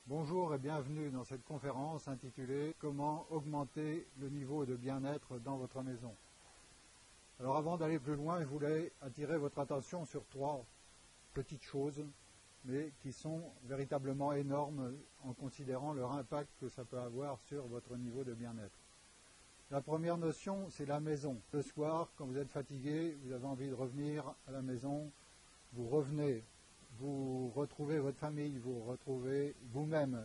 Bonjour et bienvenue dans cette conférence intitulée « Comment augmenter le niveau de bien-être dans votre maison ». Alors avant d'aller plus loin, je voulais attirer votre attention sur trois petites choses, mais qui sont véritablement énormes en considérant leur impact que ça peut avoir sur votre niveau de bien-être. La première notion, c'est la maison. Le soir, quand vous êtes fatigué, vous avez envie de revenir à la maison, vous revenez. Vous retrouvez votre famille, vous retrouvez vous-même,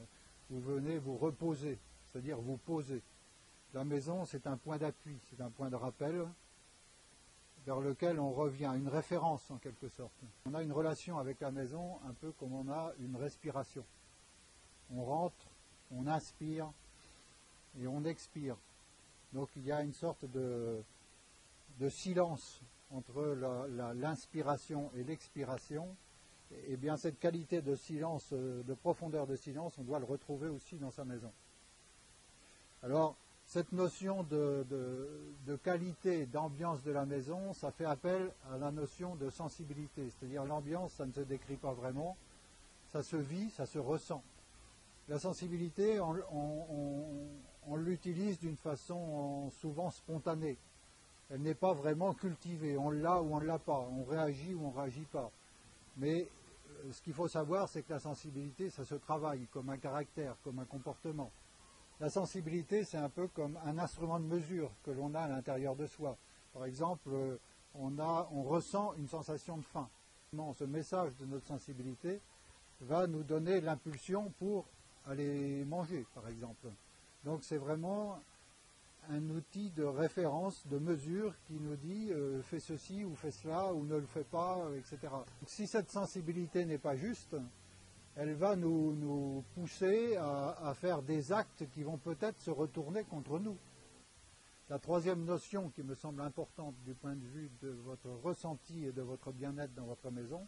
vous venez vous reposer, c'est-à-dire vous poser. La maison, c'est un point d'appui, c'est un point de rappel vers lequel on revient, une référence en quelque sorte. On a une relation avec la maison un peu comme on a une respiration. On rentre, on inspire et on expire. Donc il y a une sorte de silence entre l'inspiration et l'expiration. Et bien cette qualité de silence, de profondeur de silence, on doit le retrouver aussi dans sa maison. Alors, cette notion de qualité, d'ambiance de la maison, ça fait appel à la notion de sensibilité. C'est-à-dire l'ambiance, ça ne se décrit pas vraiment, ça se vit, ça se ressent. La sensibilité, on l'utilise d'une façon souvent spontanée. Elle n'est pas vraiment cultivée, on l'a ou on ne l'a pas, on réagit ou on ne réagit pas. Mais ce qu'il faut savoir, c'est que la sensibilité, ça se travaille comme un caractère, comme un comportement. La sensibilité, c'est un peu comme un instrument de mesure que l'on a à l'intérieur de soi. Par exemple, on ressent une sensation de faim. Ce message de notre sensibilité va nous donner l'impulsion pour aller manger, par exemple. Donc c'est vraiment un outil de référence, de mesure qui nous dit fais ceci ou fais cela ou ne le fais pas, etc. Donc, si cette sensibilité n'est pas juste, elle va nous pousser à faire des actes qui vont peut-être se retourner contre nous. La troisième notion qui me semble importante du point de vue de votre ressenti et de votre bien-être dans votre maison,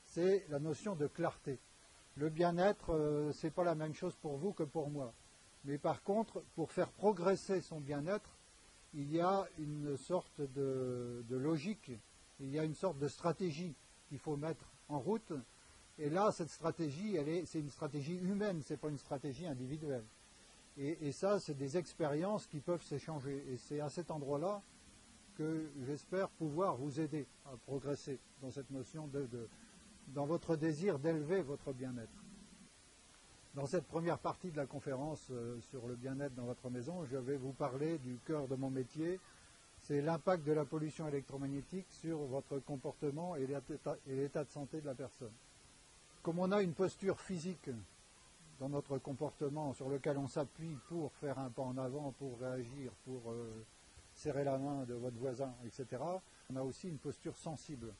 c'est la notion de clarté. Le bien-être, c'est pas la même chose pour vous que pour moi. Mais par contre, pour faire progresser son bien-être, il y a une sorte de logique, il y a une sorte de stratégie qu'il faut mettre en route. Et là, cette stratégie, c'est une stratégie humaine, ce n'est pas une stratégie individuelle. Et ça, c'est des expériences qui peuvent s'échanger. Et c'est à cet endroit-là que j'espère pouvoir vous aider à progresser dans cette notion dans votre désir d'élever votre bien-être. Dans cette première partie de la conférence sur le bien-être dans votre maison, je vais vous parler du cœur de mon métier. C'est l'impact de la pollution électromagnétique sur votre comportement et l'état de santé de la personne. Comme on a une posture physique dans notre comportement sur lequel on s'appuie pour faire un pas en avant, pour réagir, pour serrer la main de votre voisin, etc., on a aussi une posture sensible.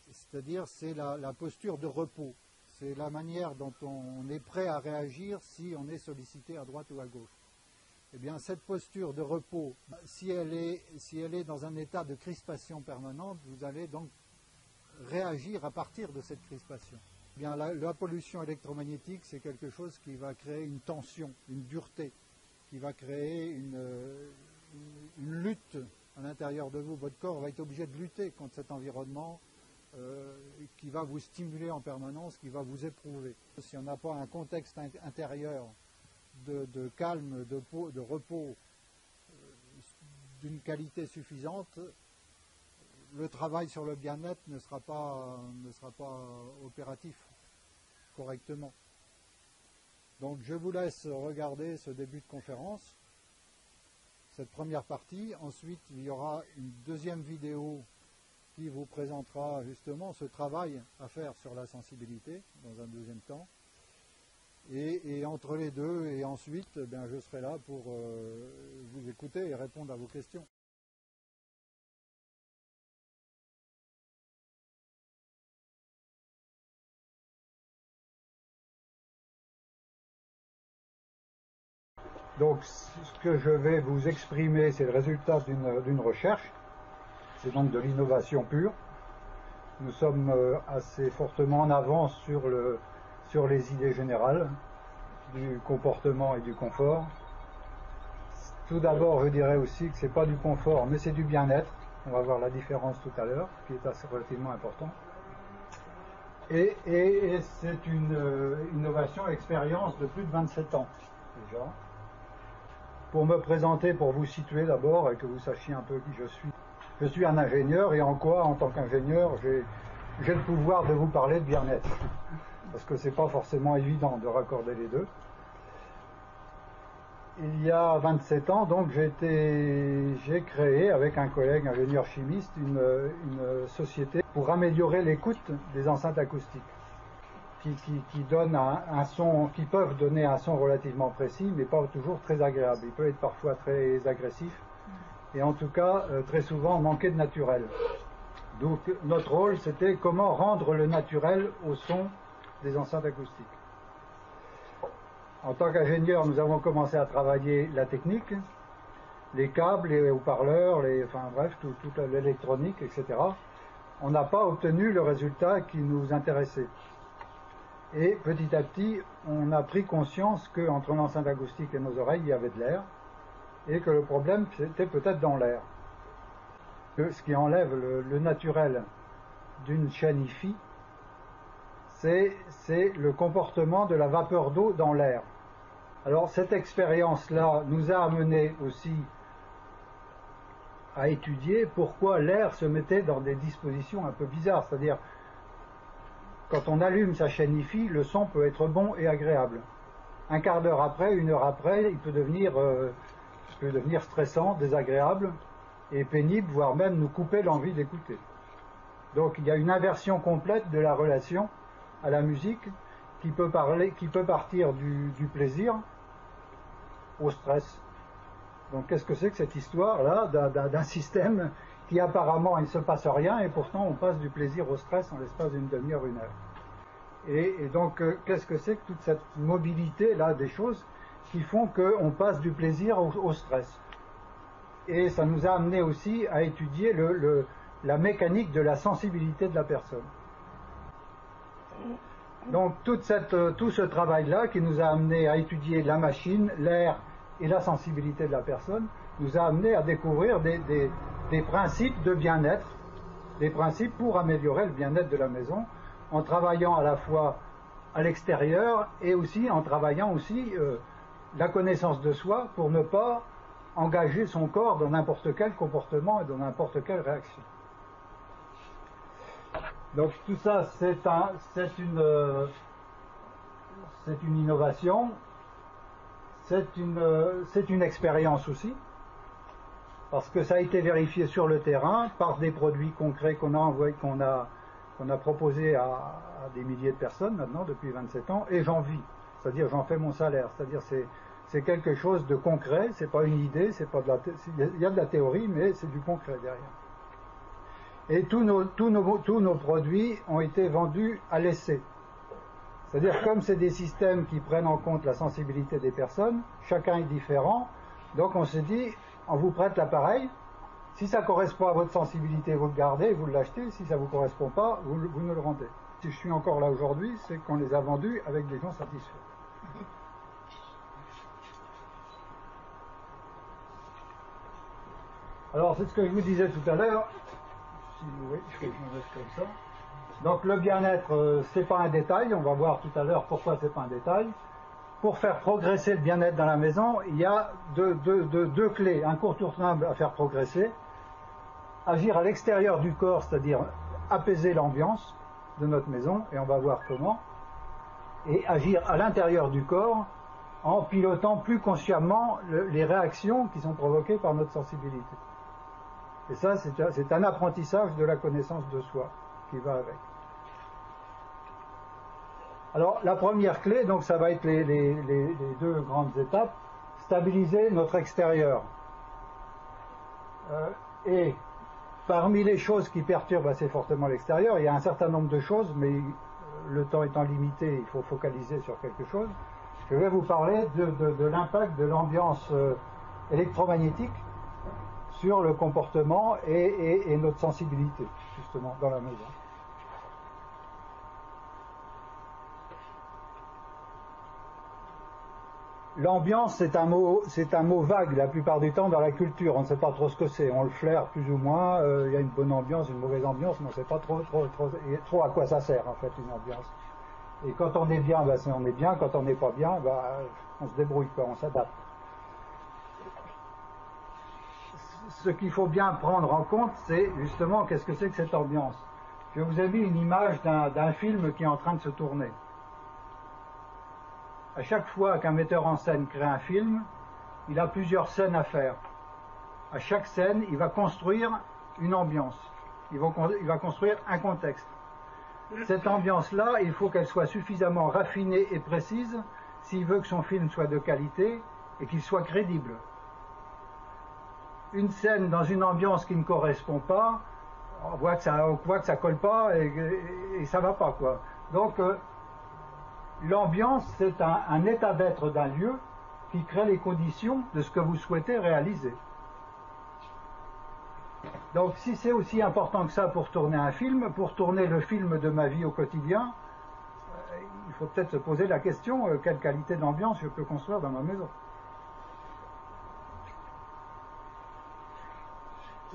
C'est-à-dire c'est la posture de repos. C'est la manière dont on est prêt à réagir si on est sollicité à droite ou à gauche. Eh bien, cette posture de repos, si elle est dans un état de crispation permanente, vous allez donc réagir à partir de cette crispation. Eh bien, la pollution électromagnétique, c'est quelque chose qui va créer une tension, une dureté, qui va créer une lutte à l'intérieur de vous. Votre corps va être obligé de lutter contre cet environnement qui va vous stimuler en permanence, qui va vous éprouver. Si on n'a pas un contexte intérieur de calme, de repos, d'une qualité suffisante, le travail sur le bien-être ne sera pas opératif correctement. Donc je vous laisse regarder ce début de conférence, cette première partie. Ensuite, il y aura une deuxième vidéo qui vous présentera justement ce travail à faire sur la sensibilité dans un deuxième temps. Et entre les deux et ensuite, je serai là pour vous écouter et répondre à vos questions. Donc ce que je vais vous exprimer, c'est le résultat d'une recherche. C'est donc de l'innovation pure. Nous sommes assez fortement en avance sur les idées générales du comportement et du confort. Tout d'abord, je dirais aussi que ce n'est pas du confort, mais c'est du bien-être. On va voir la différence tout à l'heure, qui est assez relativement important. Et c'est une innovation, expérience de plus de 27 ans déjà. Pour me présenter, pour vous situer d'abord et que vous sachiez un peu qui je suis. Je suis un ingénieur et en quoi, en tant qu'ingénieur, j'ai le pouvoir de vous parler de bien-être. Parce que c'est pas forcément évident de raccorder les deux. Il y a 27 ans, donc, j'ai créé avec un collègue ingénieur chimiste une société pour améliorer l'écoute des enceintes acoustiques qui donnent un son, qui peuvent donner un son relativement précis, mais pas toujours très agréable. Il peut être parfois très agressif et en tout cas très souvent manquer de naturel. Donc notre rôle, c'était comment rendre le naturel au son des enceintes acoustiques. En tant qu'ingénieur, nous avons commencé à travailler la technique, les câbles, les haut-parleurs, enfin bref, toute l'électronique, etc. On n'a pas obtenu le résultat qui nous intéressait. Et petit à petit, on a pris conscience qu'entre l'enceinte acoustique et nos oreilles, il y avait de l'air, et que le problème, c'était peut-être dans l'air. Ce qui enlève le naturel d'une chaîne hi-fi, c'est le comportement de la vapeur d'eau dans l'air. Alors cette expérience-là nous a amené aussi à étudier pourquoi l'air se mettait dans des dispositions un peu bizarres, c'est-à-dire quand on allume sa chaîne hi-fi, le son peut être bon et agréable. Un quart d'heure après, une heure après, il peut devenir stressant, désagréable et pénible, voire même nous couper l'envie d'écouter. Donc il y a une inversion complète de la relation à la musique qui peut partir du plaisir au stress. Donc qu'est-ce que c'est que cette histoire-là d'un système qui apparemment il ne se passe rien et pourtant on passe du plaisir au stress en l'espace d'une demi-heure, une heure. Et donc qu'est-ce que c'est que toute cette mobilité-là des choses qui font qu'on passe du plaisir au stress. Et ça nous a amené aussi à étudier la mécanique de la sensibilité de la personne. Donc tout ce travail-là qui nous a amené à étudier la machine, l'air et la sensibilité de la personne, nous a amené à découvrir des principes de bien-être, des principes pour améliorer le bien-être de la maison, en travaillant à la fois à l'extérieur et aussi en travaillant aussi la connaissance de soi pour ne pas engager son corps dans n'importe quel comportement et dans n'importe quelle réaction. Donc tout ça, c'est une innovation, c'est une expérience aussi, parce que ça a été vérifié sur le terrain par des produits concrets qu'on a proposés à des milliers de personnes maintenant depuis 27 ans, et j'en vis, c'est-à-dire j'en fais mon salaire, c'est-à-dire c'est quelque chose de concret, c'est pas une idée, il y a de la théorie, mais c'est du concret derrière. Et tous nos produits ont été vendus à l'essai. C'est-à-dire comme c'est des systèmes qui prennent en compte la sensibilité des personnes, chacun est différent, donc on se dit, on vous prête l'appareil, si ça correspond à votre sensibilité, vous le gardez, vous l'achetez, si ça ne vous correspond pas, vous ne le rendez. Si je suis encore là aujourd'hui, c'est qu'on les a vendus avec des gens satisfaits. Alors c'est ce que je vous disais tout à l'heure, si vous voyez, je me laisse comme ça. Donc le bien-être, c'est pas un détail, on va voir tout à l'heure pourquoi c'est pas un détail. Pour faire progresser le bien-être dans la maison, il y a deux clés incontournables à faire progresser. Agir à l'extérieur du corps, c'est-à-dire apaiser l'ambiance de notre maison, et on va voir comment. Et agir à l'intérieur du corps en pilotant plus consciemment les réactions qui sont provoquées par notre sensibilité. Et ça, c'est un apprentissage de la connaissance de soi qui va avec. Alors, la première clé, donc ça va être les deux grandes étapes, stabiliser notre extérieur. Et parmi les choses qui perturbent assez fortement l'extérieur, il y a un certain nombre de choses, mais le temps étant limité, il faut focaliser sur quelque chose. Je vais vous parler de l'impact de l'ambiance électromagnétique sur le comportement et notre sensibilité, justement, dans la maison. l'ambiance, c'est un mot vague la plupart du temps dans la culture. On ne sait pas trop ce que c'est. On le flaire plus ou moins. Il y a une bonne ambiance, une mauvaise ambiance, mais on ne sait pas trop à quoi ça sert en fait une ambiance. Et quand on est bien, ben, on est bien. Quand on n'est pas bien, ben, on se débrouille, quoi, on s'adapte. Ce qu'il faut bien prendre en compte, c'est justement qu'est-ce que c'est que cette ambiance. Je vous ai mis une image d'un film qui est en train de se tourner. À chaque fois qu'un metteur en scène crée un film, il a plusieurs scènes à faire. À chaque scène, il va construire une ambiance. Il va construire un contexte. Cette ambiance-là, il faut qu'elle soit suffisamment raffinée et précise s'il veut que son film soit de qualité et qu'il soit crédible. Une scène dans une ambiance qui ne correspond pas, on voit que ça colle pas et ça va pas, quoi. Donc l'ambiance, c'est un état d'être d'un lieu qui crée les conditions de ce que vous souhaitez réaliser. Donc si c'est aussi important que ça pour tourner un film, pour tourner le film de ma vie au quotidien, il faut peut-être se poser la question, quelle qualité d'ambiance je peux construire dans ma maison.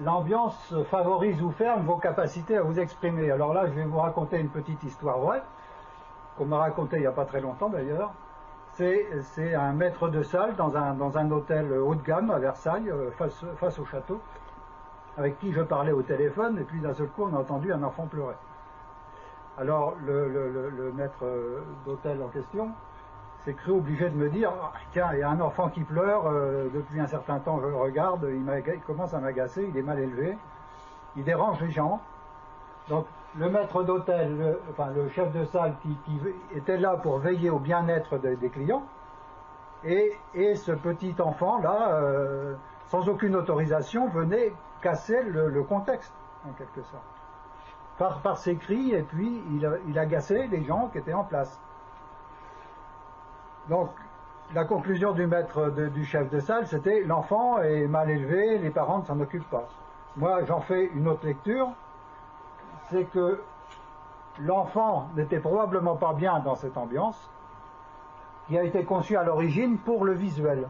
L'ambiance favorise ou ferme vos capacités à vous exprimer. Alors là, je vais vous raconter une petite histoire vraie, qu'on m'a racontée il n'y a pas très longtemps d'ailleurs. C'est un maître de salle dans un hôtel haut de gamme à Versailles, face au château, avec qui je parlais au téléphone, et puis d'un seul coup, on a entendu un enfant pleurer. Alors, le maître d'hôtel en question s'est cru obligé de me dire « Tiens, il y a un enfant qui pleure, depuis un certain temps je le regarde, il commence à m'agacer, il est mal élevé, il dérange les gens. » Donc, le maître d'hôtel, le chef de salle qui était là pour veiller au bien-être des clients, et ce petit enfant-là, sans aucune autorisation, venait casser le contexte, en quelque sorte. Par ses cris, et puis il agaçait les gens qui étaient en place. Donc, la conclusion du chef de salle, c'était « l'enfant est mal élevé, les parents ne s'en occupent pas ». Moi, j'en fais une autre lecture, c'est que l'enfant n'était probablement pas bien dans cette ambiance, qui a été conçue à l'origine pour le visuel,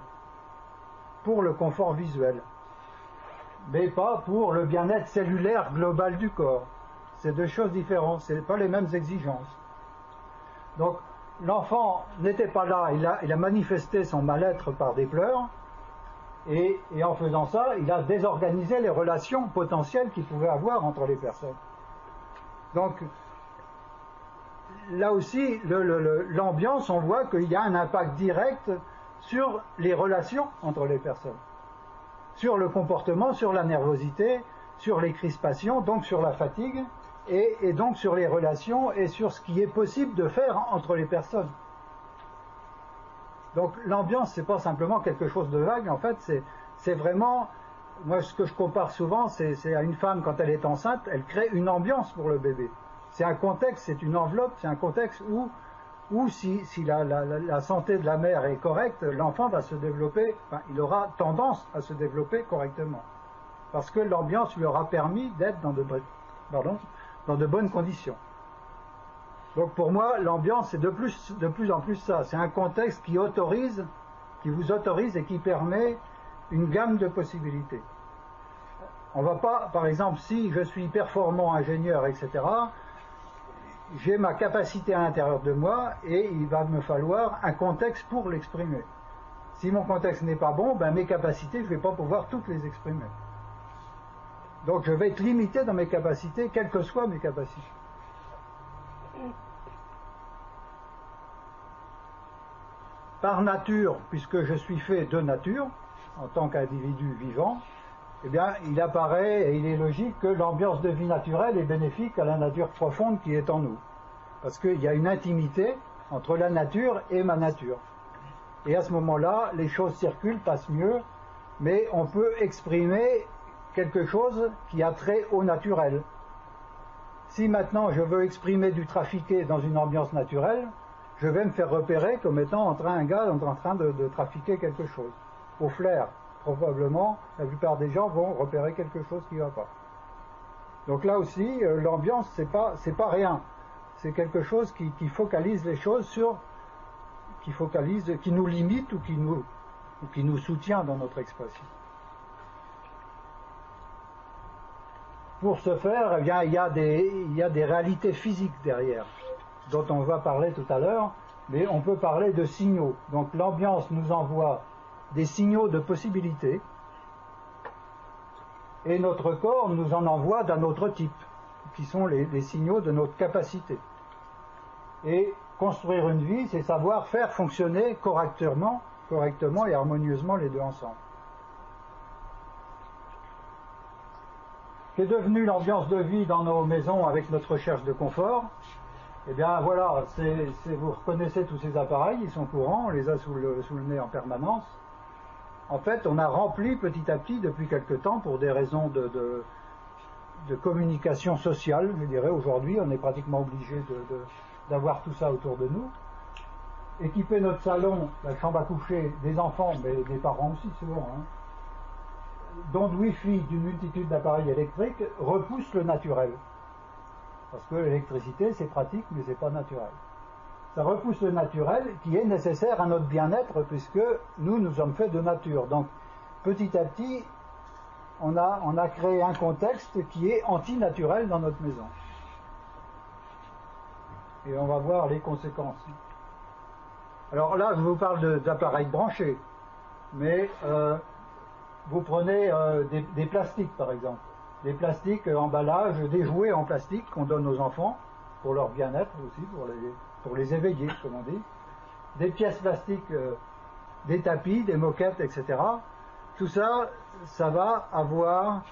pour le confort visuel, mais pas pour le bien-être cellulaire global du corps. C'est deux choses différentes, ce n'est pas les mêmes exigences. Donc, l'enfant n'était pas là, il a manifesté son mal-être par des pleurs, et en faisant ça, il a désorganisé les relations potentielles qu'il pouvait avoir entre les personnes. Donc, là aussi, l'ambiance, on voit qu'il y a un impact direct sur les relations entre les personnes, sur le comportement, sur la nervosité, sur les crispations, donc sur la fatigue, et donc sur les relations et sur ce qui est possible de faire entre les personnes. Donc l'ambiance, c'est pas simplement quelque chose de vague, en fait, c'est vraiment, moi ce que je compare souvent, c'est à une femme quand elle est enceinte, elle crée une ambiance pour le bébé. C'est un contexte, c'est une enveloppe, c'est un contexte où si la santé de la mère est correcte, l'enfant va se développer, enfin, il aura tendance à se développer correctement. Parce que l'ambiance lui aura permis d'être dans de bonnes conditions. Donc pour moi, l'ambiance, c'est de plus en plus ça. C'est un contexte qui vous autorise et qui permet une gamme de possibilités. On ne va pas, par exemple, si je suis performant, ingénieur, etc., j'ai ma capacité à l'intérieur de moi et il va me falloir un contexte pour l'exprimer. Si mon contexte n'est pas bon, ben mes capacités, je ne vais pas pouvoir toutes les exprimer. Donc je vais être limité dans mes capacités, quelles que soient mes capacités. Par nature, puisque je suis fait de nature, en tant qu'individu vivant, eh bien, il apparaît et il est logique que l'ambiance de vie naturelle est bénéfique à la nature profonde qui est en nous. Parce qu'il y a une intimité entre la nature et ma nature. Et à ce moment-là, les choses circulent, passent mieux, mais on peut exprimer quelque chose qui a trait au naturel. Si maintenant je veux exprimer du trafiqué dans une ambiance naturelle, je vais me faire repérer comme étant un gars en train de trafiquer quelque chose. Au flair, probablement, la plupart des gens vont repérer quelque chose qui ne va pas. Donc là aussi, l'ambiance, c'est pas rien. C'est quelque chose qui focalise les choses qui focalise, qui nous limite ou qui nous soutient dans notre expression. Pour ce faire, eh bien, il y a des réalités physiques derrière, dont on va parler tout à l'heure, mais on peut parler de signaux. Donc l'ambiance nous envoie des signaux de possibilités, et notre corps nous en envoie d'un autre type, qui sont les signaux de notre capacité. Et construire une vie, c'est savoir faire fonctionner correctement et harmonieusement les deux ensemble. Qu'est devenue l'ambiance de vie dans nos maisons avec notre recherche de confort? Eh bien voilà, vous reconnaissez tous ces appareils, ils sont courants, on les a sous le nez en permanence. En fait, on a rempli petit à petit depuis quelque temps, pour des raisons de communication sociale, je dirais, aujourd'hui, on est pratiquement obligé d'avoir tout ça autour de nous. Équiper notre salon, la chambre à coucher des enfants, mais des parents aussi souvent, d'ondes Wi-Fi d'une multitude d'appareils électriques repousse le naturel. Parce que l'électricité, c'est pratique, mais c'est pas naturel. Ça repousse le naturel qui est nécessaire à notre bien-être, puisque nous sommes faits de nature. Donc, petit à petit, on a créé un contexte qui est antinaturel dans notre maison. Et on va voir les conséquences. Alors là, je vous parle d'appareils branchés, mais vous prenez des plastiques, par exemple. Des plastiques, emballages, des jouets en plastique qu'on donne aux enfants, pour leur bien-être aussi, pour les éveiller, comme on dit. Des pièces plastiques, des tapis, des moquettes, etc. Tout ça, ça va avoir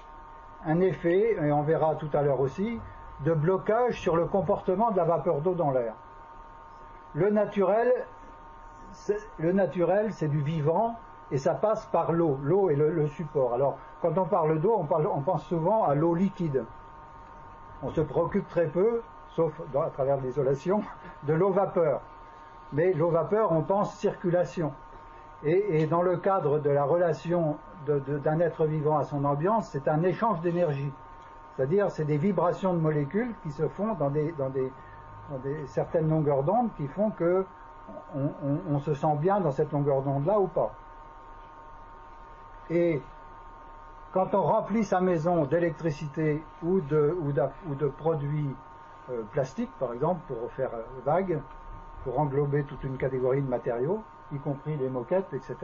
un effet, et on verra tout à l'heure aussi, de blocage sur le comportement de la vapeur d'eau dans l'air. Le naturel, c'est du vivant, et ça passe par l'eau. L'eau est le support. Alors, quand on parle d'eau, on pense souvent à l'eau liquide. On se préoccupe très peu, sauf à travers l'isolation, de l'eau vapeur. Mais l'eau vapeur, on pense circulation. Et dans le cadre de la relation d'un être vivant à son ambiance, c'est un échange d'énergie. C'est-à-dire, c'est des vibrations de molécules qui se font dans certaines longueurs d'onde qui font que on se sent bien dans cette longueur d'onde-là ou pas. Et quand on remplit sa maison d'électricité ou de produits plastiques, par exemple, pour faire vague, pour englober toute une catégorie de matériaux, y compris les moquettes, etc.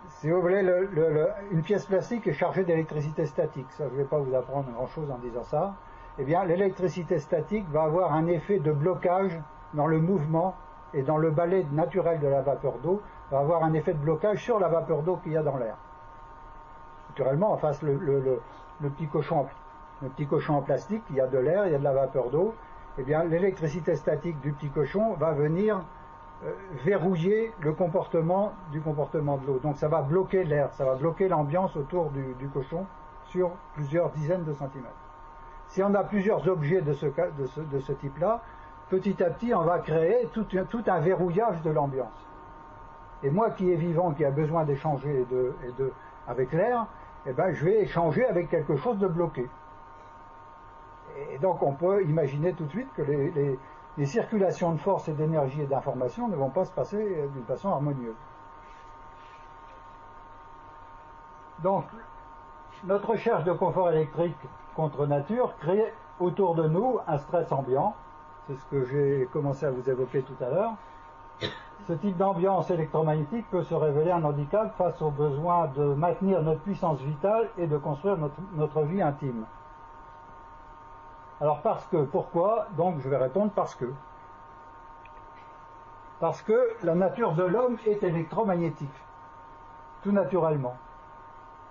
Si vous voulez, une pièce plastique est chargée d'électricité statique. Ça, je ne vais pas vous apprendre grand-chose en disant ça. Eh bien, l'électricité statique va avoir un effet de blocage dans le mouvement et dans le balai naturel de la vapeur d'eau, va avoir un effet de blocage sur la vapeur d'eau qu'il y a dans l'air. Naturellement, en face, le petit cochon en plastique, il y a de l'air, il y a de la vapeur d'eau. Eh bien, l'électricité statique du petit cochon va venir verrouiller le comportement de l'eau. Donc ça va bloquer l'air, ça va bloquer l'ambiance autour du cochon sur plusieurs dizaines de centimètres. Si on a plusieurs objets de ce type-là, petit à petit, on va créer tout un verrouillage de l'ambiance. Et moi qui est vivant, qui a besoin d'échanger avec l'air, eh ben, je vais échanger avec quelque chose de bloqué. Et donc on peut imaginer tout de suite que les circulations de force et d'énergie et d'information ne vont pas se passer d'une façon harmonieuse. Donc, notre recherche de confort électrique contre nature crée autour de nous un stress ambiant. C'est ce que j'ai commencé à vous évoquer tout à l'heure. Ce type d'ambiance électromagnétique peut se révéler un handicap face au besoin de maintenir notre puissance vitale et de construire notre vie intime. Alors pourquoi? Donc je vais répondre parce que. Parce que la nature de l'homme est électromagnétique, tout naturellement.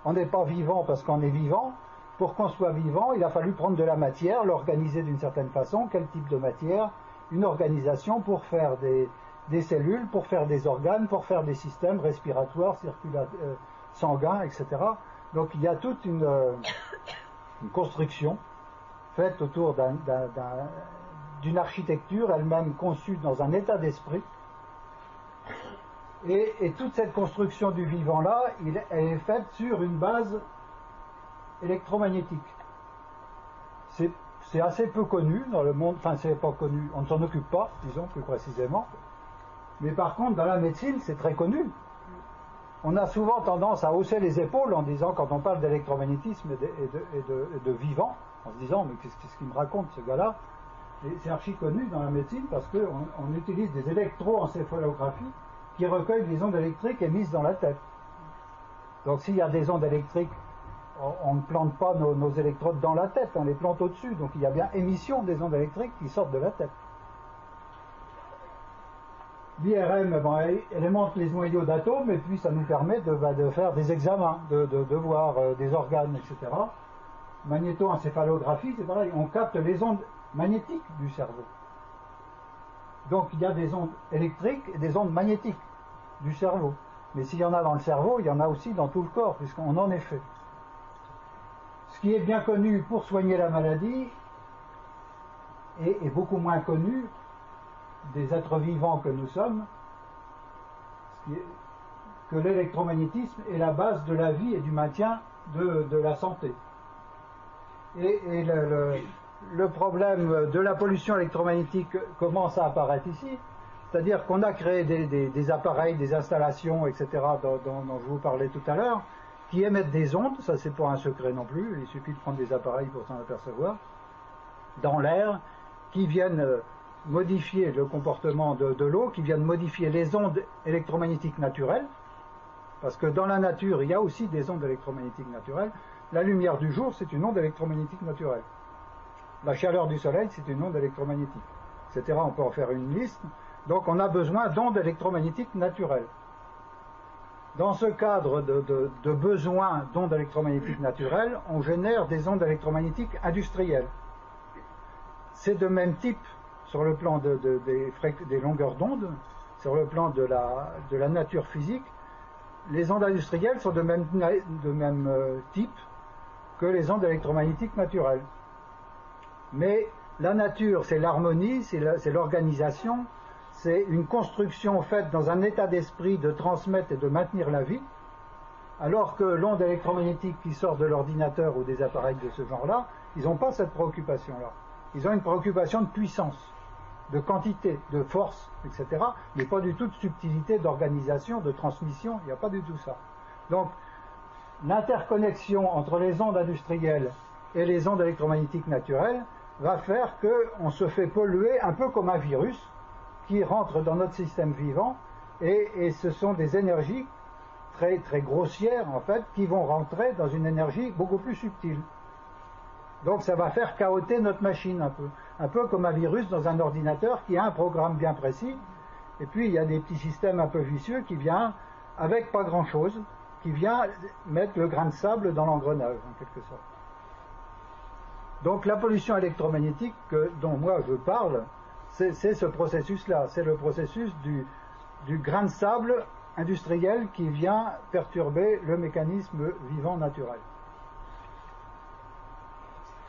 On n'est pas vivant parce qu'on est vivant. Pour qu'on soit vivant, il a fallu prendre de la matière, l'organiser d'une certaine façon. Quel type de matière? Une organisation pour faire des cellules, pour faire des organes, pour faire des systèmes respiratoires, sanguins, etc. Donc il y a toute une construction faite autour d'une architecture elle-même conçue dans un état d'esprit. Et toute cette construction du vivant-là, elle est faite sur une base électromagnétique. C'est assez peu connu dans le monde, enfin c'est pas connu, on ne s'en occupe pas, disons plus précisément. Mais par contre, dans la médecine, c'est très connu. On a souvent tendance à hausser les épaules en disant, quand on parle d'électromagnétisme et de vivant, en se disant, mais qu'est-ce qu'il me raconte ce gars-là? Et c'est archi connu dans la médecine parce qu'on utilise des électroencéphalographies qui recueillent les ondes électriques émises dans la tête. Donc s'il y a des ondes électriques, on ne plante pas nos électrodes dans la tête, on les plante au-dessus. Donc il y a bien émission des ondes électriques qui sortent de la tête. L'IRM, elle aimante les noyaux d'atomes et puis ça nous permet de faire des examens, de voir des organes, etc. Magnétoencéphalographie, c'est pareil, on capte les ondes magnétiques du cerveau. Donc il y a des ondes électriques et des ondes magnétiques du cerveau. Mais s'il y en a dans le cerveau, il y en a aussi dans tout le corps, puisqu'on en est fait. Ce qui est bien connu pour soigner la maladie est beaucoup moins connu des êtres vivants que nous sommes, que l'électromagnétisme est la base de la vie et du maintien de la santé. Et le problème de la pollution électromagnétique commence à apparaître ici, c'est-à-dire qu'on a créé des appareils, des installations, etc., dont je vous parlais tout à l'heure, qui émettent des ondes, ça c'est pas un secret non plus, il suffit de prendre des appareils pour s'en apercevoir, dans l'air, qui viennent modifier le comportement de l'eau, qui viennent modifier les ondes électromagnétiques naturelles, parce que dans la nature, il y a aussi des ondes électromagnétiques naturelles. La lumière du jour, c'est une onde électromagnétique naturelle. La chaleur du soleil, c'est une onde électromagnétique, etc. On peut en faire une liste. Donc on a besoin d'ondes électromagnétiques naturelles. Dans ce cadre de besoin d'ondes électromagnétiques naturelles, on génère des ondes électromagnétiques industrielles. C'est de même type sur le plan des longueurs d'onde, sur le plan de la nature physique. Les ondes industrielles sont de même type que les ondes électromagnétiques naturelles. Mais la nature, c'est l'harmonie, c'est l'organisation, c'est une construction faite dans un état d'esprit de transmettre et de maintenir la vie, alors que l'onde électromagnétique qui sort de l'ordinateur ou des appareils de ce genre-là, ils n'ont pas cette préoccupation-là. Ils ont une préoccupation de puissance, de quantité, de force, etc., mais pas du tout de subtilité, d'organisation, de transmission, il n'y a pas du tout ça. Donc, l'interconnexion entre les ondes industrielles et les ondes électromagnétiques naturelles va faire qu'on se fait polluer un peu comme un virus qui rentre dans notre système vivant, et ce sont des énergies très, très grossières, en fait, qui vont rentrer dans une énergie beaucoup plus subtile. Donc ça va faire chaoter notre machine un peu comme un virus dans un ordinateur qui a un programme bien précis, et puis il y a des petits systèmes un peu vicieux qui viennent, avec pas grand-chose, qui vient mettre le grain de sable dans l'engrenage, en quelque sorte. Donc la pollution électromagnétique dont moi je parle, c'est ce processus-là, c'est le processus du grain de sable industriel qui vient perturber le mécanisme vivant naturel.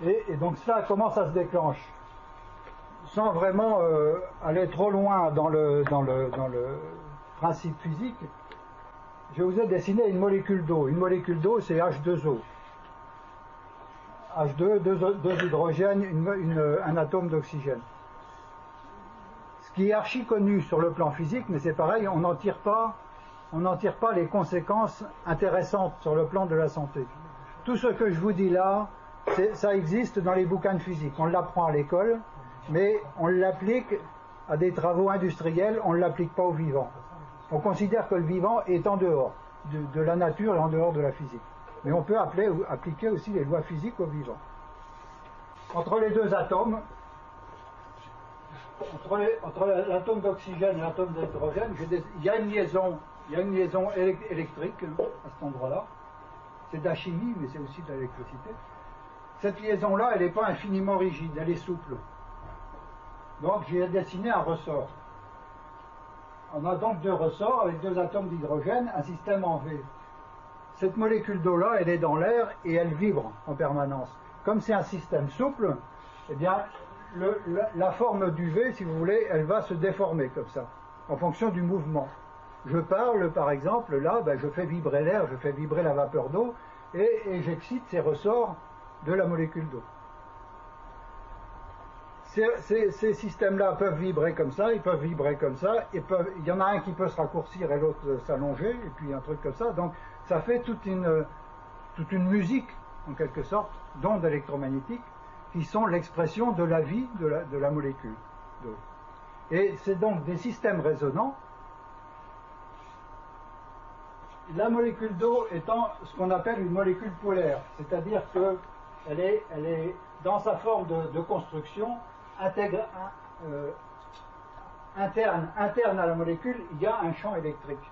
Et donc ça, comment ça se déclenche? Sans vraiment aller trop loin dans le principe physique, je vous ai dessiné une molécule d'eau. Une molécule d'eau, c'est H2O. H2, deux hydrogènes, un atome d'oxygène. Ce qui est archi connu sur le plan physique, mais c'est pareil, on n'en tire pas les conséquences intéressantes sur le plan de la santé. Tout ce que je vous dis là, ça existe dans les bouquins de physique. On l'apprend à l'école, mais on l'applique à des travaux industriels, on ne l'applique pas au vivant. On considère que le vivant est en dehors de la nature et en dehors de la physique. Mais on peut appliquer aussi les lois physiques au vivant. Entre les deux atomes, entre l'atome d'oxygène et l'atome d'hydrogène, il y a une liaison électrique à cet endroit-là. C'est de la chimie, mais c'est aussi de l'électricité. Cette liaison-là, elle n'est pas infiniment rigide, elle est souple. Donc j'ai dessiné un ressort. On a donc deux ressorts avec deux atomes d'hydrogène, un système en V. Cette molécule d'eau-là, elle est dans l'air et elle vibre en permanence. Comme c'est un système souple, eh bien, la forme du V, si vous voulez, elle va se déformer comme ça, en fonction du mouvement. Je parle, par exemple, là, je fais vibrer l'air, je fais vibrer la vapeur d'eau, et j'excite ces ressorts de la molécule d'eau. ces systèmes-là peuvent vibrer comme ça, ils peuvent vibrer comme ça, il y en a un qui peut se raccourcir et l'autre s'allonger, et puis un truc comme ça. Donc ça fait toute une musique, en quelque sorte, d'ondes électromagnétiques qui sont l'expression de la vie de la molécule d'eau. Et c'est donc des systèmes résonants. La molécule d'eau étant ce qu'on appelle une molécule polaire, c'est-à-dire qu'elle est dans sa forme de construction interne à la molécule, il y a un champ électrique.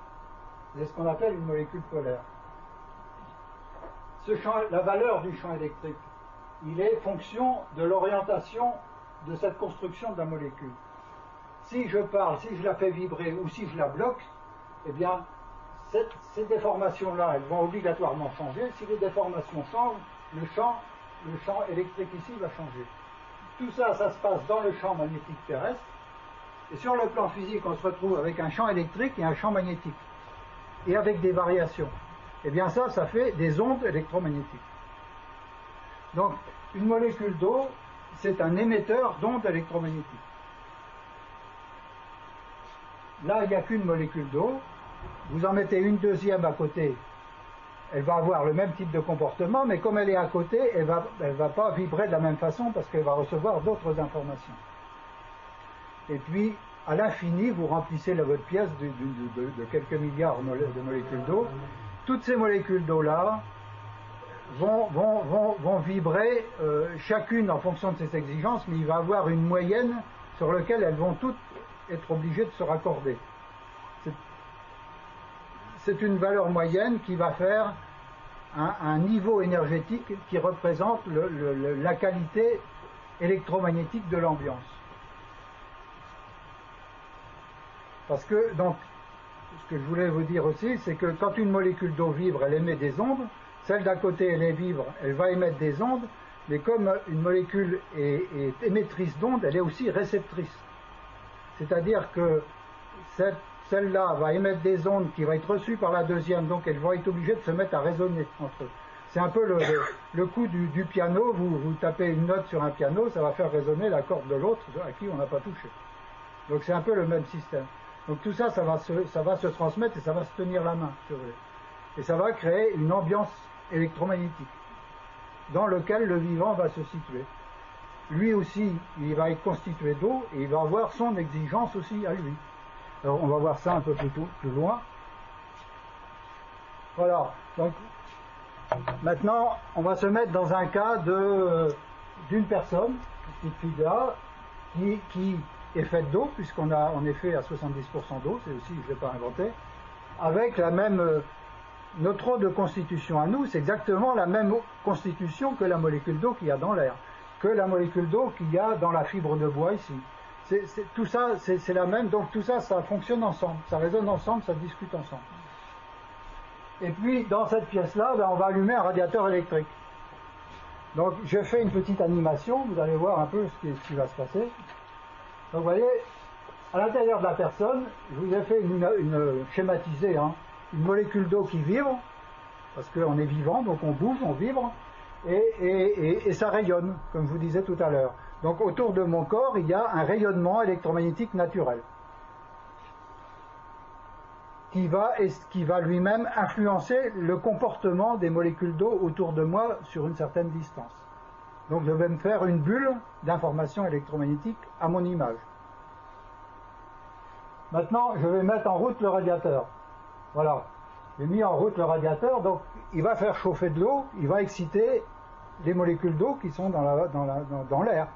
C'est ce qu'on appelle une molécule polaire. La valeur du champ électrique, il est fonction de l'orientation de cette construction de la molécule. Si je parle, si je la fais vibrer ou si je la bloque, eh bien, ces déformations-là, elles vont obligatoirement changer. Si les déformations changent, le champ électrique ici va changer. Tout ça, ça se passe dans le champ magnétique terrestre. Et sur le plan physique, on se retrouve avec un champ électrique et un champ magnétique. Et avec des variations. Eh bien ça fait des ondes électromagnétiques. Donc, une molécule d'eau, c'est un émetteur d'ondes électromagnétiques. Là, il n'y a qu'une molécule d'eau. Vous en mettez une deuxième à côté. Elle va avoir le même type de comportement, mais comme elle est à côté, elle va pas vibrer de la même façon parce qu'elle va recevoir d'autres informations. Et puis, à l'infini, vous remplissez votre pièce de quelques milliards de molécules d'eau. Toutes ces molécules d'eau-là vont vibrer, chacune en fonction de ses exigences, mais il va y avoir une moyenne sur laquelle elles vont toutes être obligées de se raccorder. C'est une valeur moyenne qui va faire un niveau énergétique qui représente la qualité électromagnétique de l'ambiance. Parce que, donc, ce que je voulais vous dire aussi, c'est que quand une molécule d'eau vibre, elle émet des ondes. Celle d'à côté, elle vibre, elle va émettre des ondes. Mais comme une molécule est émettrice d'ondes, elle est aussi réceptrice. C'est-à-dire que celle-là va émettre des ondes qui vont être reçues par la deuxième, donc elles vont être obligées de se mettre à résonner entre eux. C'est un peu le coup du piano. Vous tapez une note sur un piano, ça va faire résonner la corde de l'autre à qui on n'a pas touché. Donc c'est un peu le même système. Donc tout ça, ça va se transmettre et ça va se tenir la main, si vous voulez. Et ça va créer une ambiance électromagnétique dans laquelle le vivant va se situer. Lui aussi, il va être constitué d'eau et il va avoir son exigence aussi à lui. Alors on va voir ça un peu plus loin. Voilà. Donc maintenant, on va se mettre dans un cas d'une personne, une petite fille là, qui est faite d'eau, puisqu'on est fait à 70% d'eau, c'est aussi, je ne l'ai pas inventé, avec la même, notre eau de constitution à nous, c'est exactement la même constitution que la molécule d'eau qu'il y a dans l'air, que la molécule d'eau qu'il y a dans la fibre de bois ici. Tout ça, c'est la même, donc tout ça, ça fonctionne ensemble, ça résonne ensemble, ça discute ensemble. Et puis, dans cette pièce-là, on va allumer un radiateur électrique. Donc, je fais une petite animation, vous allez voir un peu ce qui va se passer. Donc, vous voyez, à l'intérieur de la personne, je vous ai fait une schématisée, hein, une molécule d'eau qui vibre, parce qu'on est vivant, donc on bouge, on vibre, et ça rayonne, comme je vous disais tout à l'heure. Donc, autour de mon corps, il y a un rayonnement électromagnétique naturel, qui va lui-même influencer le comportement des molécules d'eau autour de moi sur une certaine distance. Donc je vais me faire une bulle d'information électromagnétique à mon image. Maintenant, je vais mettre en route le radiateur. Voilà, j'ai mis en route le radiateur, donc il va faire chauffer de l'eau, il va exciter les molécules d'eau qui sont dans l'air.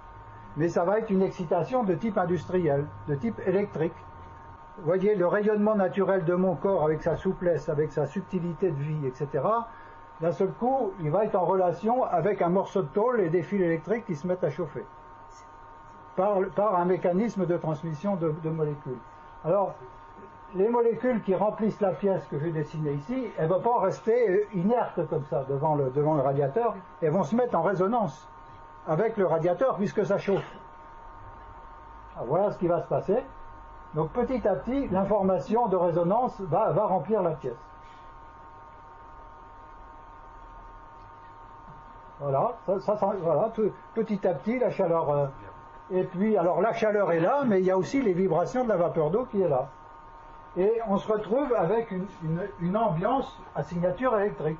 Mais ça va être une excitation de type industriel, de type électrique. Vous voyez, le rayonnement naturel de mon corps avec sa souplesse, avec sa subtilité de vie, etc., d'un seul coup, il va être en relation avec un morceau de tôle et des fils électriques qui se mettent à chauffer par un mécanisme de transmission de molécules. Alors, les molécules qui remplissent la pièce que j'ai dessinée ici, elles ne vont pas rester inertes comme ça devant le radiateur, elles vont se mettre en résonance avec le radiateur puisque ça chauffe. Alors, voilà ce qui va se passer. Donc petit à petit, l'information de résonance va remplir la pièce. Voilà, voilà, petit à petit, la chaleur Et puis, alors la chaleur est là, mais il y a aussi les vibrations de la vapeur d'eau qui est là. Et on se retrouve avec une ambiance à signature électrique,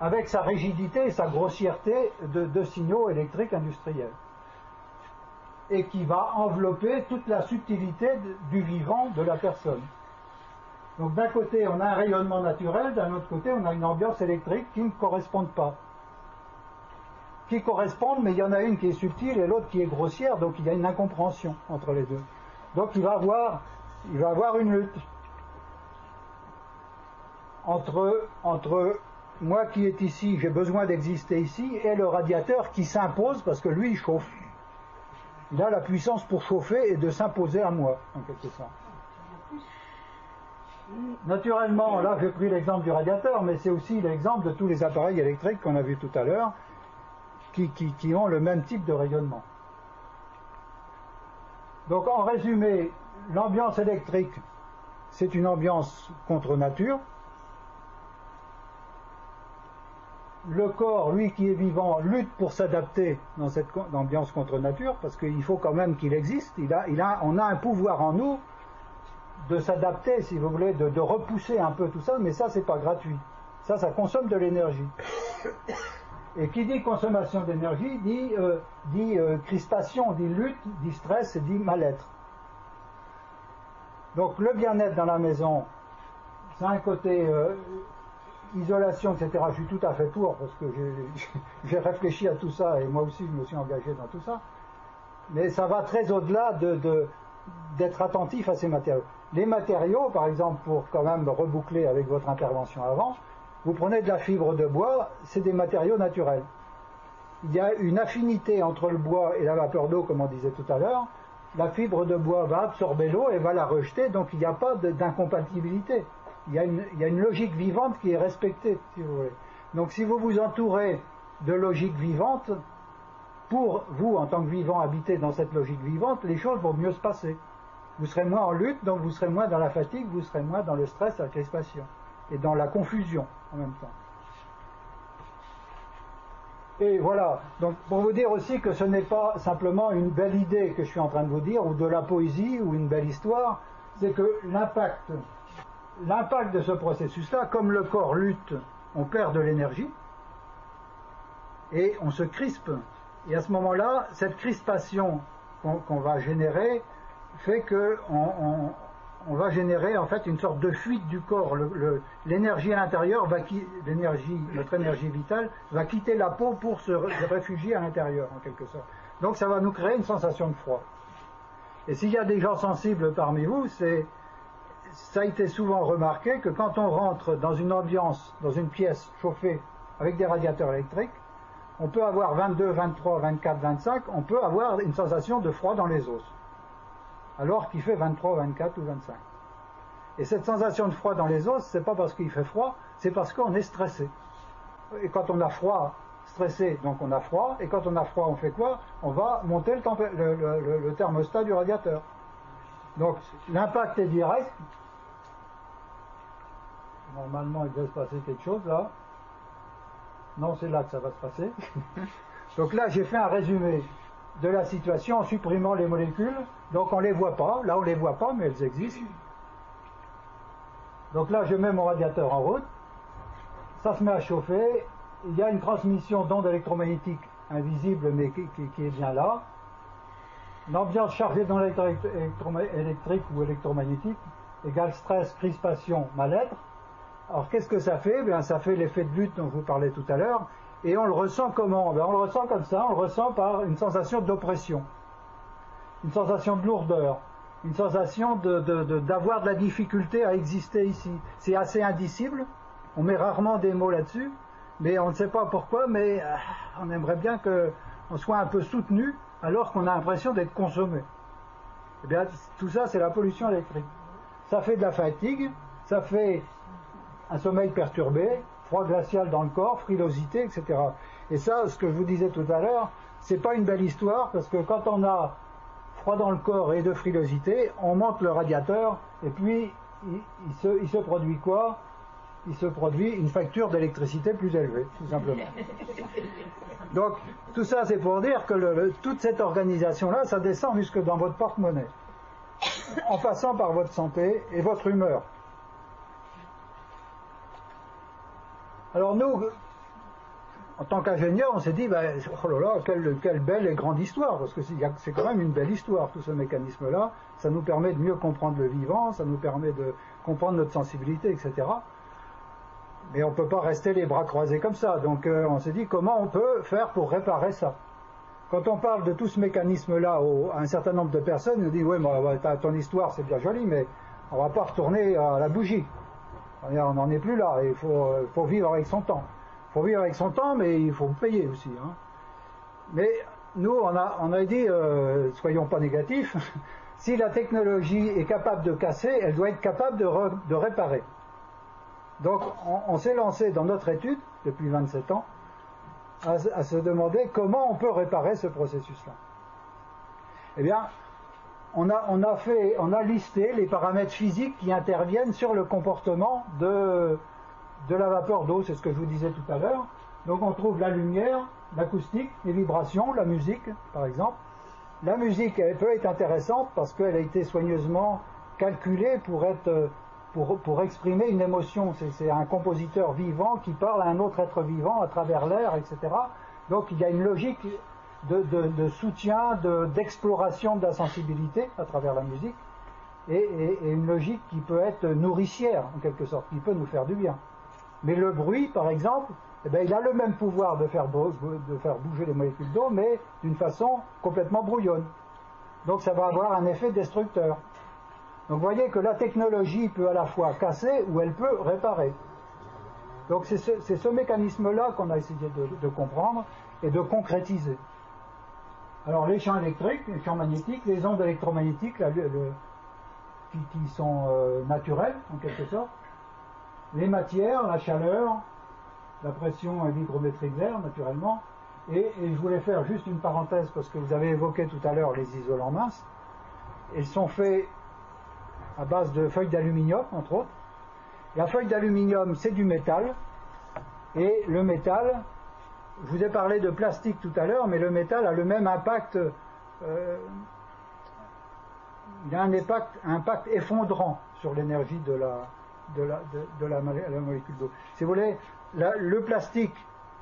avec sa rigidité et sa grossièreté de signaux électriques industriels, et qui va envelopper toute la subtilité du vivant de la personne. Donc d'un côté on a un rayonnement naturel, d'un autre côté on a une ambiance électrique qui ne correspondent pas. Qui correspondent, mais il y en a une qui est subtile et l'autre qui est grossière, donc il y a une incompréhension entre les deux. Donc il va avoir une lutte entre moi qui est ici, j'ai besoin d'exister ici, et le radiateur qui s'impose parce que lui il chauffe. Il a la puissance pour chauffer et de s'imposer à moi, en quelque sorte. Naturellement, là j'ai pris l'exemple du radiateur, mais c'est aussi l'exemple de tous les appareils électriques qu'on a vus tout à l'heure, qui ont le même type de rayonnement. Donc en résumé, l'ambiance électrique, c'est une ambiance contre nature. Le corps, lui qui est vivant, lutte pour s'adapter dans cette ambiance contre nature, parce qu'il faut quand même qu'il existe. On a un pouvoir en nous de s'adapter, si vous voulez, de repousser un peu tout ça, mais ça, c'est pas gratuit. Ça consomme de l'énergie. Et qui dit consommation d'énergie dit crispation, dit lutte, dit stress, dit mal-être. Donc le bien-être dans la maison, c'est un côté isolation, etc. Je suis tout à fait pour, parce que j'ai réfléchi à tout ça, et moi aussi je me suis engagé dans tout ça. Mais ça va très au-delà d'être attentif à ces matériaux. Les matériaux, par exemple, pour quand même reboucler avec votre intervention avant, vous prenez de la fibre de bois, c'est des matériaux naturels. Il y a une affinité entre le bois et la vapeur d'eau, comme on disait tout à l'heure. La fibre de bois va absorber l'eau et va la rejeter, donc il n'y a pas d'incompatibilité. Il y a une logique vivante qui est respectée, si vous voulez. Donc si vous vous entourez de logique vivante, pour vous, en tant que vivant, habiter dans cette logique vivante, les choses vont mieux se passer. Vous serez moins en lutte, donc vous serez moins dans la fatigue, vous serez moins dans le stress, la crispation, et dans la confusion en même temps. Et voilà, donc pour vous dire aussi que ce n'est pas simplement une belle idée que je suis en train de vous dire, ou de la poésie, ou une belle histoire, c'est que l'impact de ce processus-là, comme le corps lutte, on perd de l'énergie, et on se crispe. Et à ce moment-là, cette crispation qu'on va générer fait qu'on va générer en fait une sorte de fuite du corps. L'énergie à l'intérieur, notre énergie vitale, va quitter la peau pour se réfugier à l'intérieur, en quelque sorte. Donc ça va nous créer une sensation de froid. Et s'il y a des gens sensibles parmi vous, ça a été souvent remarqué que quand on rentre dans une ambiance, dans une pièce chauffée avec des radiateurs électriques, on peut avoir 22, 23, 24, 25, on peut avoir une sensation de froid dans les os, alors qu'il fait 23, 24 ou 25. Et cette sensation de froid dans les os, c'est pas parce qu'il fait froid, c'est parce qu'on est stressé. Et quand on a froid, stressé, donc on a froid, et quand on a froid, on fait quoi? On va monter le thermostat du radiateur. Donc l'impact est direct. Normalement, il devait se passer quelque chose là. Non, c'est là que ça va se passer. Donc là, j'ai fait un résumé de la situation en supprimant les molécules. Donc on ne les voit pas. Là, on ne les voit pas, mais elles existent. Donc là, je mets mon radiateur en route. Ça se met à chauffer. Il y a une transmission d'ondes électromagnétiques invisibles, mais qui est bien là. L'ambiance chargée d'ondes électriques ou électromagnétiques égale stress, crispation, mal-être. Alors qu'est-ce que ça fait? Bien, ça fait l'effet de lutte dont je vous parlais tout à l'heure, et on le ressent comment? Bien, on le ressent comme ça, on le ressent par une sensation d'oppression, une sensation de lourdeur, une sensation d'avoir de la difficulté à exister ici. C'est assez indicible, on met rarement des mots là-dessus, mais on ne sait pas pourquoi, mais on aimerait bien qu'on soit un peu soutenu, alors qu'on a l'impression d'être consommé. Eh bien, tout ça, c'est la pollution électrique. Ça fait de la fatigue, ça fait un sommeil perturbé, froid glacial dans le corps, frilosité, etc. Et ça, ce que je vous disais tout à l'heure, c'est pas une belle histoire, parce que quand on a froid dans le corps et de frilosité, on monte le radiateur, et puis il se produit quoi? il se produit une facture d'électricité plus élevée, tout simplement. Donc, tout ça, c'est pour dire que toute cette organisation-là, ça descend jusque dans votre porte-monnaie, en passant par votre santé et votre humeur. Alors nous, en tant qu'ingénieurs, on s'est dit, ben, oh là là, quelle belle et grande histoire, parce que c'est quand même une belle histoire, tout ce mécanisme-là. Ça nous permet de mieux comprendre le vivant, ça nous permet de comprendre notre sensibilité, etc. Mais on ne peut pas rester les bras croisés comme ça. Donc on s'est dit, comment on peut faire pour réparer ça? Quand on parle de tout ce mécanisme-là à un certain nombre de personnes, on nous dit, oui, ton histoire, c'est bien joli, mais on ne va pas retourner à la bougie. On n'en est plus là, il faut vivre avec son temps. Il faut vivre avec son temps, mais il faut payer aussi. Hein. Mais nous, on a dit, soyons pas négatifs, si la technologie est capable de casser, elle doit être capable de réparer. Donc on s'est lancé dans notre étude, depuis 27 ans, à se demander comment on peut réparer ce processus-là. Eh bien, on a listé les paramètres physiques qui interviennent sur le comportement de la vapeur d'eau, c'est ce que je vous disais tout à l'heure. Donc on trouve la lumière, l'acoustique, les vibrations, la musique, par exemple. La musique, elle peut être intéressante parce qu'elle a été soigneusement calculée pour exprimer une émotion. C'est un compositeur vivant qui parle à un autre être vivant à travers l'air, etc. Donc il y a une logique de soutien, d'exploration de la sensibilité à travers la musique, et une logique qui peut être nourricière, en quelque sorte, qui peut nous faire du bien. Mais le bruit, par exemple, eh bien, il a le même pouvoir de faire bouger les molécules d'eau, mais d'une façon complètement brouillonne. Donc ça va avoir un effet destructeur. Donc vous voyez que la technologie peut à la fois casser ou elle peut réparer. Donc c'est ce mécanisme-là qu'on a essayé de comprendre et de concrétiser. Alors les champs électriques, les champs magnétiques, les ondes électromagnétiques qui sont naturelles en quelque sorte, les matières, la chaleur, la pression et l'hygrométrie de l'air naturellement, et je voulais faire juste une parenthèse parce que vous avez évoqué tout à l'heure les isolants minces. Ils sont faits à base de feuilles d'aluminium entre autres. La feuille d'aluminium c'est du métal, et le métal, je vous ai parlé de plastique tout à l'heure, mais le métal a le même impact, il a un impact effondrant sur l'énergie de la molécule d'eau. Si vous voulez, le plastique,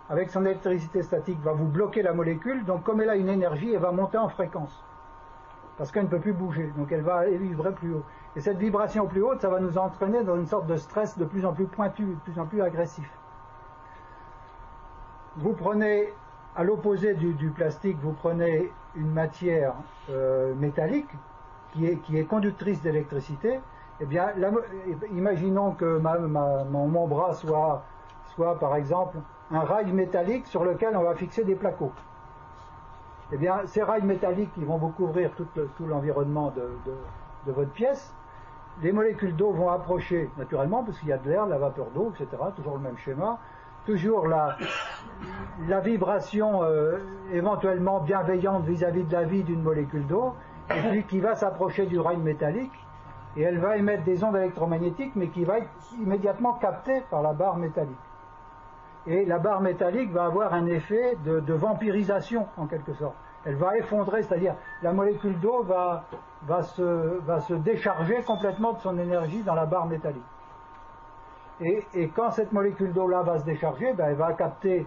avec son électricité statique, va vous bloquer la molécule, donc comme elle a une énergie, elle va monter en fréquence, parce qu'elle ne peut plus bouger, donc elle va vibrer plus haut. Et cette vibration plus haute, ça va nous entraîner dans une sorte de stress de plus en plus pointu, de plus en plus agressif. Vous prenez, à l'opposé du plastique, vous prenez une matière métallique qui est conductrice d'électricité. Eh bien, imaginons que mon bras soit par exemple un rail métallique sur lequel on va fixer des placots. Eh bien, ces rails métalliques qui vont vous couvrir tout l'environnement de votre pièce, les molécules d'eau vont approcher naturellement, parce qu'il y a de l'air, de la vapeur d'eau, etc., toujours le même schéma. Toujours la vibration éventuellement bienveillante vis-à-vis de la vie d'une molécule d'eau, et puis qui va s'approcher du rail métallique, et elle va émettre des ondes électromagnétiques, mais qui va être immédiatement captée par la barre métallique. Et la barre métallique va avoir un effet de vampirisation, en quelque sorte. Elle va effondrer, c'est-à-dire la molécule d'eau va se décharger complètement de son énergie dans la barre métallique. Et quand cette molécule d'eau-là va se décharger, ben, elle va capter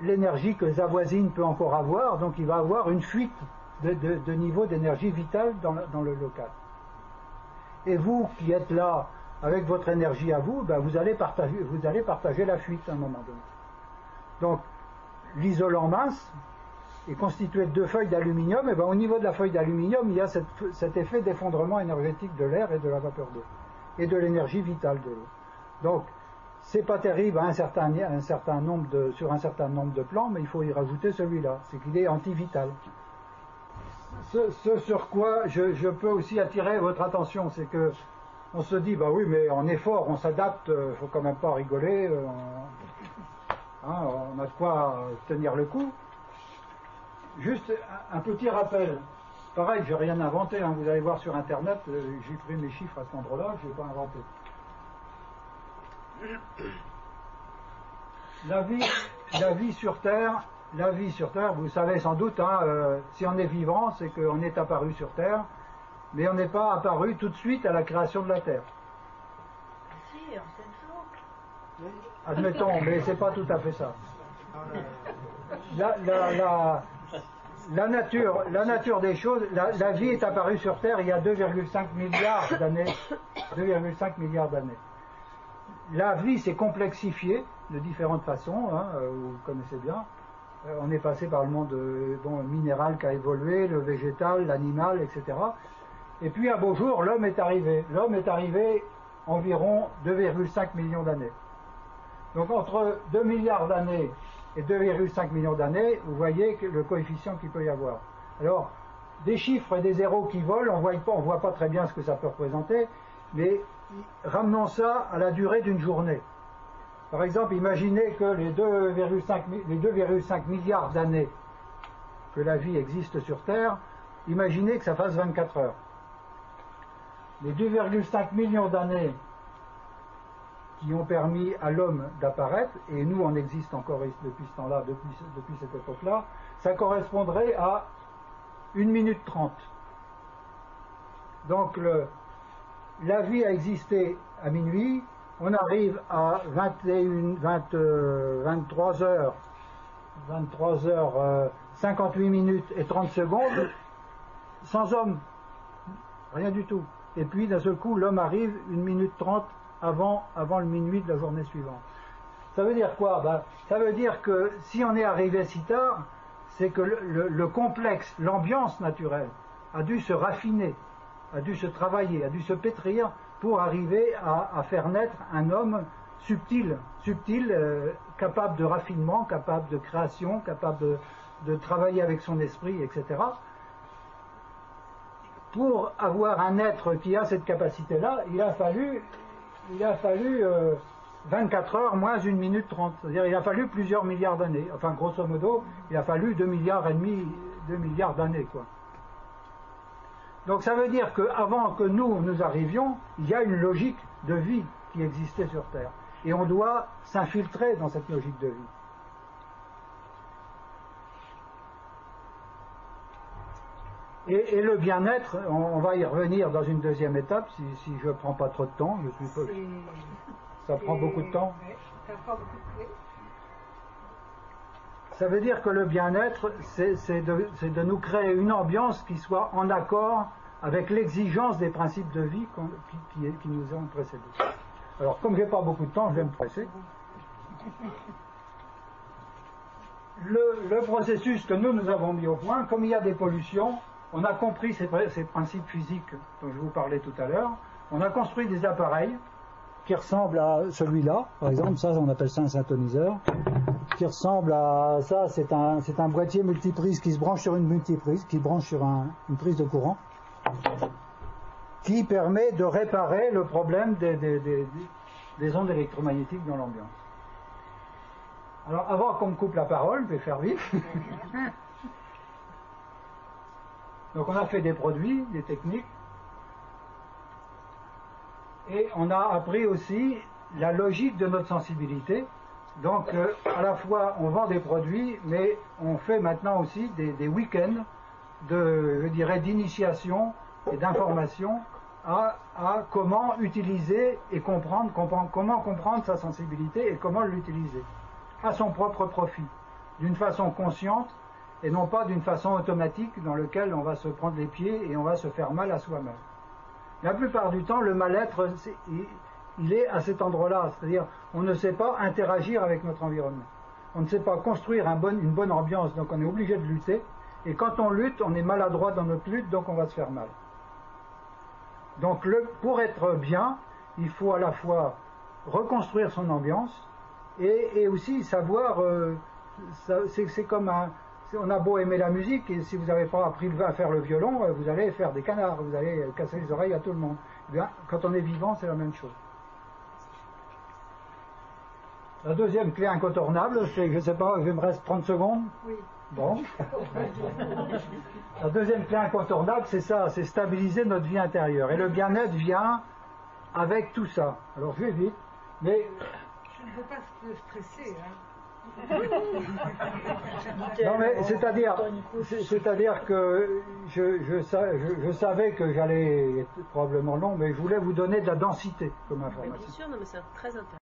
l'énergie que sa voisine peut encore avoir, donc il va avoir une fuite de niveau d'énergie vitale dans le local. Et vous qui êtes là avec votre énergie à vous, ben, vous allez partager la fuite à un moment donné. Donc l'isolant mince est constitué de 2 feuilles d'aluminium, et ben, au niveau de la feuille d'aluminium, il y a cet effet d'effondrement énergétique de l'air et de la vapeur d'eau, et de l'énergie vitale de l'eau. Donc, c'est pas terrible sur un certain nombre de plans, mais il faut y rajouter celui-là, c'est qu'il est antivital. Ce sur quoi je peux aussi attirer votre attention, c'est que on se dit, bah oui, mais en effort, on s'adapte, faut quand même pas rigoler, on a de quoi tenir le coup. Juste un petit rappel. Pareil, je n'ai rien inventé, hein. Vous allez voir sur Internet, j'ai pris mes chiffres à cet endroit-là, je n'ai pas inventé. La vie sur Terre, vous savez sans doute, hein, si on est vivant, c'est qu'on est apparu sur Terre, mais on n'est pas apparu tout de suite à la création de la Terre. Si, en 7 jours. Admettons, mais c'est pas tout à fait ça. La nature des choses, la vie est apparue sur Terre il y a 2,5 milliards d'années. 2,5 milliards d'années. La vie s'est complexifiée de différentes façons, hein, vous connaissez bien. On est passé par le monde minéral qui a évolué, le végétal, l'animal, etc. Et puis un beau jour, l'homme est arrivé. L'homme est arrivé environ 2,5 millions d'années. Donc entre 2 milliards d'années et 2,5 millions d'années, vous voyez le coefficient qu'il peut y avoir. Alors, des chiffres et des zéros qui volent, on ne voit pas très bien ce que ça peut représenter, mais ramenons ça à la durée d'une journée. Par exemple, imaginez que les 2,5 milliards d'années que la vie existe sur Terre, imaginez que ça fasse 24 heures. Les 2,5 millions d'années qui ont permis à l'homme d'apparaître, et nous on existe encore depuis ce temps-là, depuis cette époque-là, ça correspondrait à 1 minute 30. Donc la vie a existé à minuit, on arrive à 23 heures 58 minutes et 30 secondes, sans homme, rien du tout. Et puis d'un seul coup, l'homme arrive 1 minute 30 avant le minuit de la journée suivante. Ça veut dire quoi? Ça veut dire que si on est arrivé si tard, c'est que le complexe, l'ambiance naturelle, a dû se raffiner, a dû se travailler, a dû se pétrir pour arriver à faire naître un homme subtil, capable de raffinement, capable de création, capable de travailler avec son esprit, etc. Pour avoir un être qui a cette capacité-là, il a fallu 24 heures moins 1 minute 30. C'est-à-dire il a fallu plusieurs milliards d'années. Enfin, grosso modo, il a fallu 2 milliards et demi, 2 milliards d'années, quoi. Donc ça veut dire qu'avant que nous arrivions, il y a une logique de vie qui existait sur Terre. Et on doit s'infiltrer dans cette logique de vie. Et le bien-être, on va y revenir dans une deuxième étape, si je ne prends pas trop de temps. Ça prend beaucoup de temps. Ça veut dire que le bien-être, c'est de nous créer une ambiance qui soit en accord avec l'exigence des principes de vie qui nous ont précédés. Alors, comme je n'ai pas beaucoup de temps, je vais me presser. Le processus que nous avons mis au point, comme il y a des pollutions, on a compris ces principes physiques dont je vous parlais tout à l'heure. On a construit des appareils qui ressemblent à celui-là. Par exemple, ça, on appelle ça un synthoniseur. Qui ressemble à ça, c'est un boîtier multiprise qui se branche sur une multiprise, qui branche sur une prise de courant, qui permet de réparer le problème des ondes électromagnétiques dans l'ambiance. Alors, avant qu'on me coupe la parole, je vais faire vite. Donc, on a fait des produits, des techniques, et on a appris aussi la logique de notre sensibilité. Donc, à la fois, on vend des produits, mais on fait maintenant aussi des week-ends d'initiation et d'information à comment utiliser et comment comprendre sa sensibilité et comment l'utiliser à son propre profit, d'une façon consciente et non pas d'une façon automatique dans laquelle on va se prendre les pieds et on va se faire mal à soi-même. La plupart du temps, le mal-être, il est à cet endroit-là, c'est-à-dire on ne sait pas interagir avec notre environnement. On ne sait pas construire une bonne ambiance, donc on est obligé de lutter. Et quand on lutte, on est maladroit dans notre lutte, donc on va se faire mal. Donc pour être bien, il faut à la fois reconstruire son ambiance et aussi savoir, c'est comme on a beau aimer la musique, et si vous n'avez pas appris à faire le violon, vous allez faire des canards, vous allez casser les oreilles à tout le monde. Eh bien, quand on est vivant, c'est la même chose. La deuxième clé incontournable, c'est, je ne sais pas, il me reste 30 secondes. Oui. Bon. La deuxième clé incontournable, c'est ça, c'est stabiliser notre vie intérieure. Et le bien-être vient avec tout ça. Alors je vais vite. Mais Je ne veux pas te stresser, hein. non, mais c'est-à-dire que je savais que j'allais être probablement long, mais je voulais vous donner de la densité comme Mais information. bien sûr, non, mais c'est très intéressant.